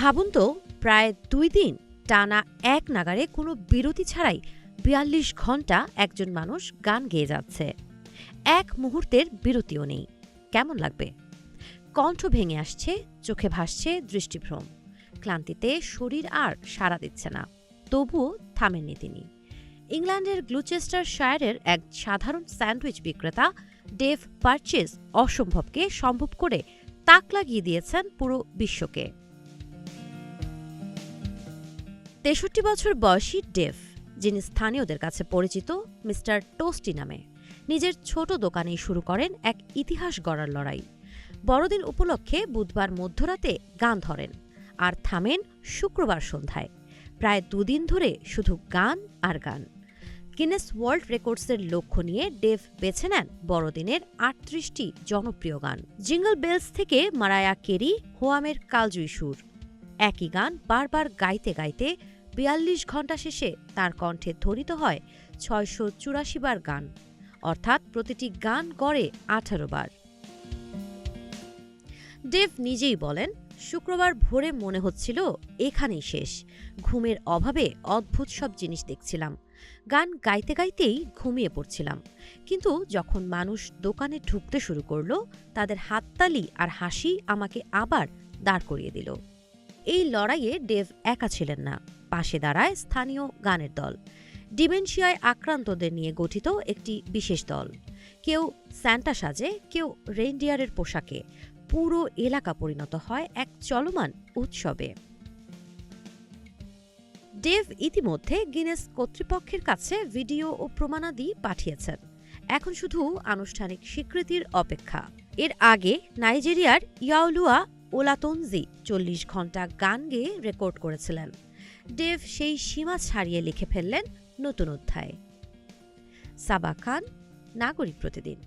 ভাবুন তো, প্রায় 2 দিন টানা এক নাগাড়ে কোনো বিরতি ছাড়াই ৪২ ঘন্টা একজন মানুষ গান গেয়ে যাচ্ছে। এক মুহূর্তের বিরতিও নেই। কেমন লাগবে? কণ্ঠ ভেঙে আসছে, চোখে ভাসছে দৃষ্টিভ্রম। ক্লান্তিতে শরীর আর সাড়া দিচ্ছে না, তবুও থামেননি তিনি। ইংল্যান্ডের গ্লুচেস্টারশায়ারের এক সাধারণ স্যান্ডউইচ বিক্রেতা ডেভ পার্চেস অসম্ভবকে সম্ভব করে তাক লাগিয়ে দিয়েছেন পুরো বিশ্বকে। ৬৩ বছর বয়সী ডেভ, যিনি স্থানীয়দের কাছে পরিচিত মিস্টার টোস্টি নামে, নিজের ছোট দোকানেই শুরু করেন এক ইতিহাস গড়ার লড়াই। বড়দিন উপলক্ষে বুধবার মধ্যরাতে গান ধরেন আর থামেন শুক্রবার সন্ধ্যায়। প্রায় 2 দিন ধরে শুধু গান আর গান। গিনেস ওয়ার্ল্ড রেকর্ডসের লক্ষ্য নিয়ে ডেভ বেছে নেন বড়দিনের ৩৮টি জনপ্রিয় গান। জিঙ্গল বেলস থেকে মারায়া কেরি, হোয়ামের কালজয়ী সুর। একই গান বারবার গাইতে গাইতে ৪২ ঘণ্টা শেষে তার কণ্ঠে ধ্বনিত হয় ৬৮৪ বার গান, অর্থাৎ প্রতিটি গান গড়ে ১৮ বার। ডেভ নিজেই বলেন, শুক্রবার ভোরে মনে হচ্ছিল এখানেই শেষ। ঘুমের অভাবে অদ্ভুত সব জিনিস দেখছিলাম। গান গাইতে গাইতেই ঘুমিয়ে পড়ছিলাম। কিন্তু যখন মানুষ দোকানে ঢুকতে শুরু করলো, তাদের হাততালি আর হাসি আমাকে আবার দাঁড় করিয়ে দিল। এই লড়াইয়ে ডেভ একা ছিলেন না, পাশে দাঁড়ায় স্থানীয় গানের দল। ডিমেনশিয়ায় আক্রান্তদের নিয়ে গঠিত একটি বিশেষ দল। কেউ স্যান্টা সাজে, কেউ রেইনডিয়ারের পোশাকে। পুরো এলাকা পরিণত হয় এক চলমান উৎসবে। ডেভ ইতিমধ্যে গিনেস কর্তৃপক্ষের কাছে ভিডিও ও প্রমাণাদি পাঠিয়েছেন। এখন শুধু আনুষ্ঠানিক স্বীকৃতির অপেক্ষা। এর আগে নাইজেরিয়ার ইয়াওলুয়া ওলাতনজি ৪০ ঘণ্টা গান গেয়ে রেকর্ড করেছিলেন। ডেভ সেই সীমা ছাড়িয়ে লিখে ফেললেন নতুন অধ্যায়। সাবা খান, নাগরিক প্রতিদিন।